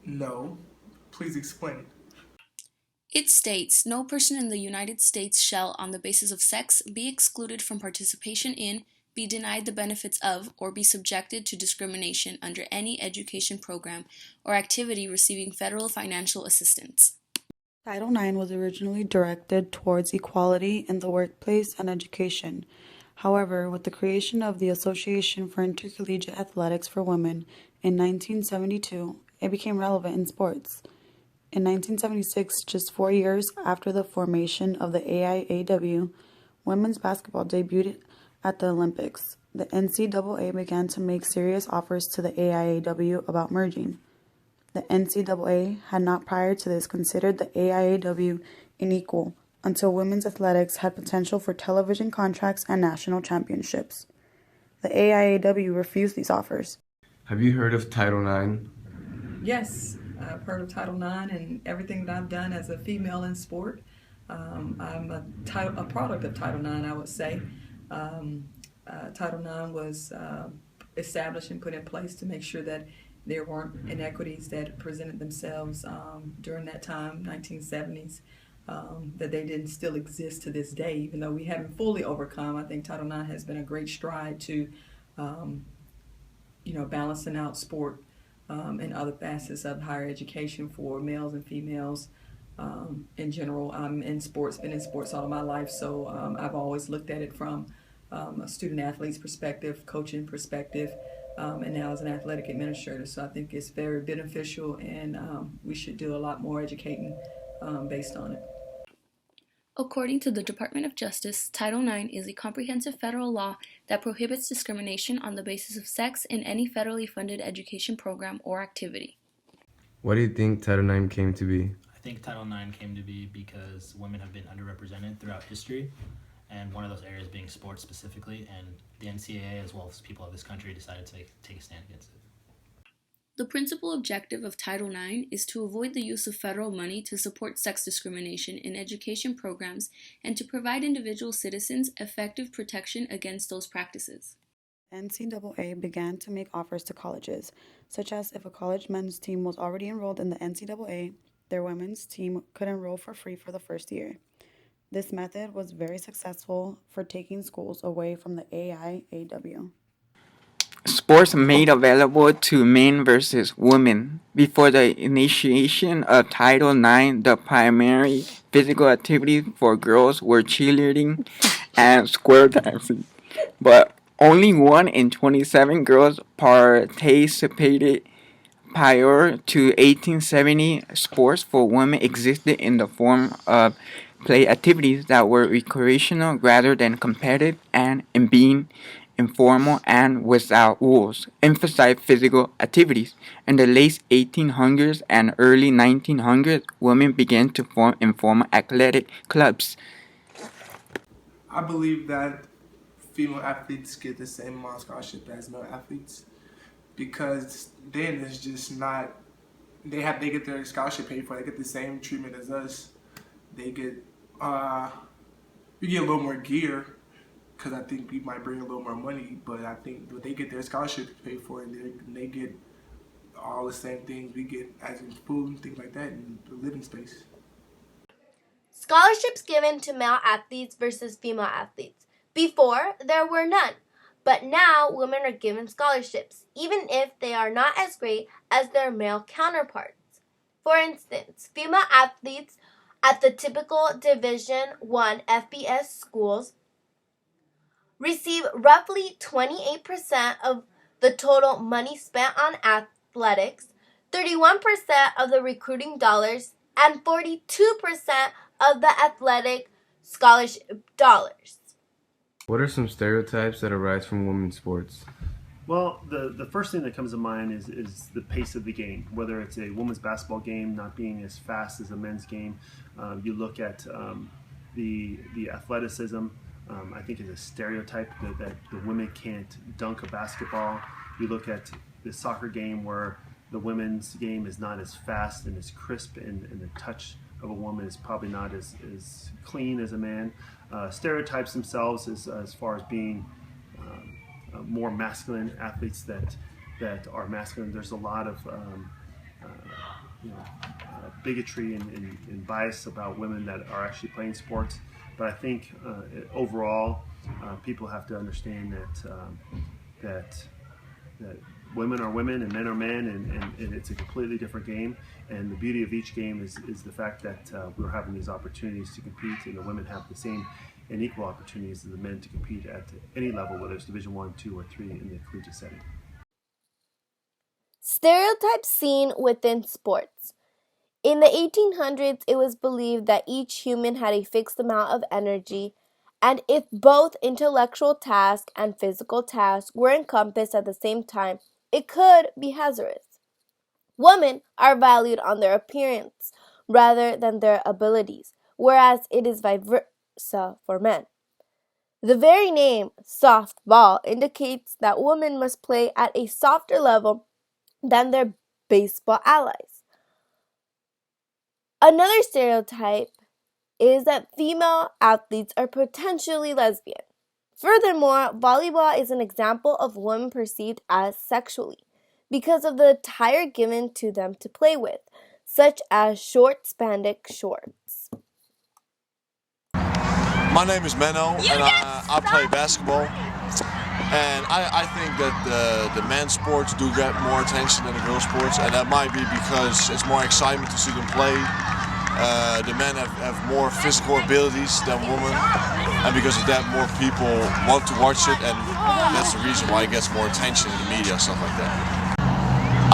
No. Please explain. It states no person in the United States shall, on the basis of sex, be excluded from participation in, be denied the benefits of, or be subjected to discrimination under any education program or activity receiving federal financial assistance. Title IX was originally directed towards equality in the workplace and education. However, with the creation of the Association for Intercollegiate Athletics for Women in 1972, it became relevant in sports. In 1976, just 4 years after the formation of the AIAW, women's basketball debuted at the Olympics. The NCAA began to make serious offers to the AIAW about merging. The NCAA had not prior to this considered the AIAW unequal until women's athletics had potential for television contracts and national championships. The AIAW refused these offers. Have you heard of Title IX? Yes, I've heard of Title IX and everything that I've done as a female in sport. I'm a product of Title IX, I would say. Title IX was established and put in place to make sure that there weren't inequities that presented themselves during that time, 1970s, that they didn't still exist to this day, even though we haven't fully overcome. I think Title IX has been a great stride to, balancing out sport and other facets of higher education for males and females in general. I'm in sports, been in sports all of my life, so I've always looked at it from a student athlete's perspective, coaching perspective, and now as an athletic administrator. So I think it's very beneficial, and we should do a lot more educating based on it. According to the Department of Justice, Title IX is a comprehensive federal law that prohibits discrimination on the basis of sex in any federally funded education program or activity. Why do you think Title IX came to be? I think Title IX came to be because women have been underrepresented throughout history, and one of those areas being sports specifically, and the NCAA as well as people of this country decided to take a stand against it. The principal objective of Title IX is to avoid the use of federal money to support sex discrimination in education programs and to provide individual citizens effective protection against those practices. NCAA began to make offers to colleges, such as if a college men's team was already enrolled in the NCAA, their women's team could enroll for free for the first year. This method was very successful for taking schools away from the AIAW. Sports made available to men versus women. Before the initiation of Title IX, the primary physical activities for girls were cheerleading and square dancing, but only 1 in 27 girls participated. Prior to 1870, sports for women existed in the form of play activities that were recreational rather than competitive and in being informal and without rules, emphasized physical activities. In the late 1800s and early 1900s, women began to form informal athletic clubs. I believe that female athletes get the same amount of scholarship as male athletes because then it's just not they get their scholarship paid for. They get the same treatment as us. They get we get a little more gear because I think we might bring a little more money, but I think they get their scholarships paid for, and they get all the same things we get, as in food and things like that, and the living space. Scholarships given to male athletes versus female athletes. Before, there were none, but now women are given scholarships, even if they are not as great as their male counterparts. For instance, female athletes at the typical Division I FBS schools receive roughly 28% of the total money spent on athletics, 31% of the recruiting dollars, and 42% of the athletic scholarship dollars. What are some stereotypes that arise from women's sports? Well, the first thing that comes to mind is the pace of the game, whether it's a women's basketball game not being as fast as a men's game. You look at the athleticism. I think is a stereotype that the women can't dunk a basketball. You look at the soccer game where the women's game is not as fast and as crisp, and the touch of a woman is probably not as clean as a man. Stereotypes themselves as far as being more masculine athletes that are masculine. There's a lot of bigotry and bias about women that are actually playing sports. But I think overall, people have to understand that women are women and men are men, and it's a completely different game. And the beauty of each game is the fact that we're having these opportunities to compete, and the women have the same and equal opportunities as the men to compete at any level, whether it's Division 1, 2, or 3 in the collegiate setting. Stereotypes seen within sports. In the 1800s, it was believed that each human had a fixed amount of energy, and if both intellectual tasks and physical tasks were encompassed at the same time, it could be hazardous. Women are valued on their appearance rather than their abilities, whereas it is vice versa for men. The very name, softball, indicates that women must play at a softer level than their baseball allies. Another stereotype is that female athletes are potentially lesbian. Furthermore, volleyball is an example of women perceived as sexually because of the attire given to them to play with, such as short spandex shorts. My name is Menno, and I play basketball. And I think that the men's sports do get more attention than the girls' sports, and that might be because it's more excitement to see them play. The men have more physical abilities than women, and because of that, more people want to watch it, and that's the reason why it gets more attention in the media, stuff like that.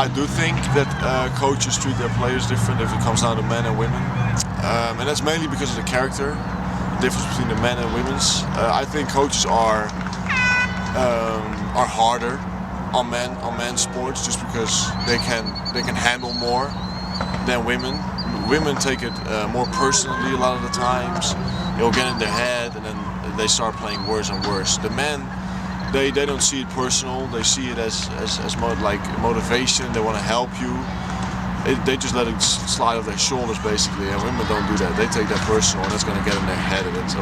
I do think that coaches treat their players different if it comes down to men and women, and that's mainly because of the character, the difference between the men and women's. I think coaches are harder on men's sports just because they can handle more than women. Women take it more personally a lot of the times. They'll get in their head and then they start playing worse and worse. The men, they don't see it personal. They see it as like motivation. They want to help you. They just let it slide off their shoulders basically. And women don't do that. They take that personal, and that's going to get in their head. And it's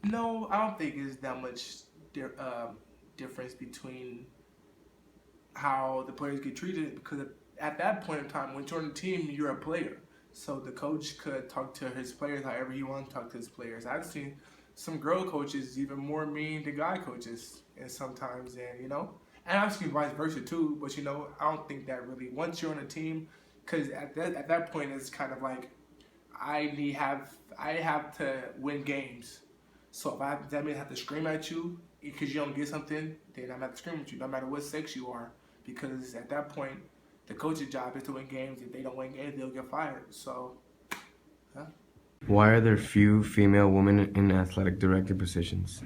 No, I don't think it's that much difference between how the players get treated, because at that point in time, when you're on the team, you're a player. So the coach could talk to his players however he wants to talk to his players. I've seen some girl coaches even more mean to guy coaches, and sometimes, and I've seen vice versa too. But I don't think that really, once you're on a team, because at that point it's kind of like I have to win games. So if that means I have to scream at you because you don't get something, then I'm going to have to scream at you no matter what sex you are. Because at that point, the coach's job is to win games. If they don't win games, they'll get fired. So, yeah. Why are there few female women in athletic director positions?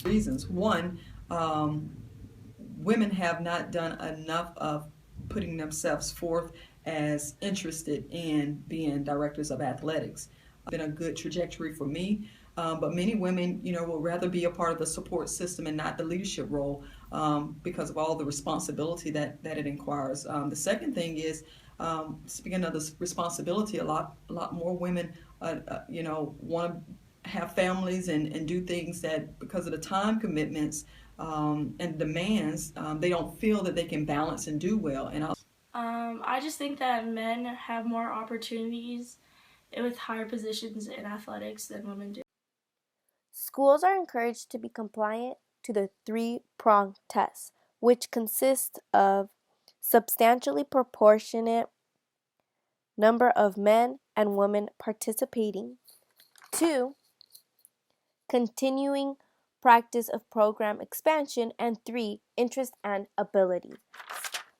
Reasons. One, women have not done enough of putting themselves forth as interested in being directors of athletics. It's been a good trajectory for me. But many women, will rather be a part of the support system and not the leadership role because of all the responsibility that it requires. The second thing is, speaking of this responsibility, a lot more women, want to have families and do things that, because of the time commitments and demands, they don't feel that they can balance and do well. And I just think that men have more opportunities with higher positions in athletics than women do. Schools are encouraged to be compliant to the three-pronged test, which consists of substantially proportionate number of men and women participating, 2, continuing practice of program expansion, and 3, interest and ability.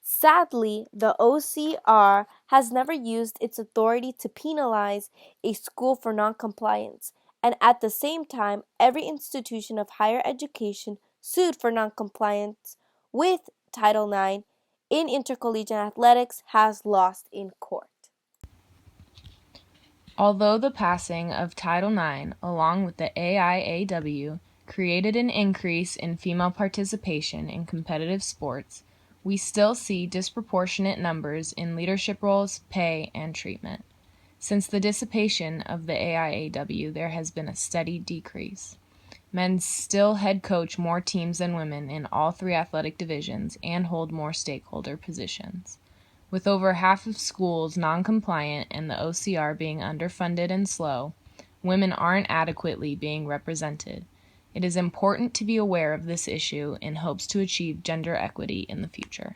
Sadly, the OCR has never used its authority to penalize a school for noncompliance, and at the same time, every institution of higher education sued for noncompliance with Title IX in intercollegiate athletics has lost in court. Although the passing of Title IX, along with the AIAW, created an increase in female participation in competitive sports, we still see disproportionate numbers in leadership roles, pay, and treatment. Since the dissipation of the AIAW, there has been a steady decrease. Men still head coach more teams than women in all 3 athletic divisions and hold more stakeholder positions. With over half of schools non-compliant and the OCR being underfunded and slow, women aren't adequately being represented. It is important to be aware of this issue in hopes to achieve gender equity in the future.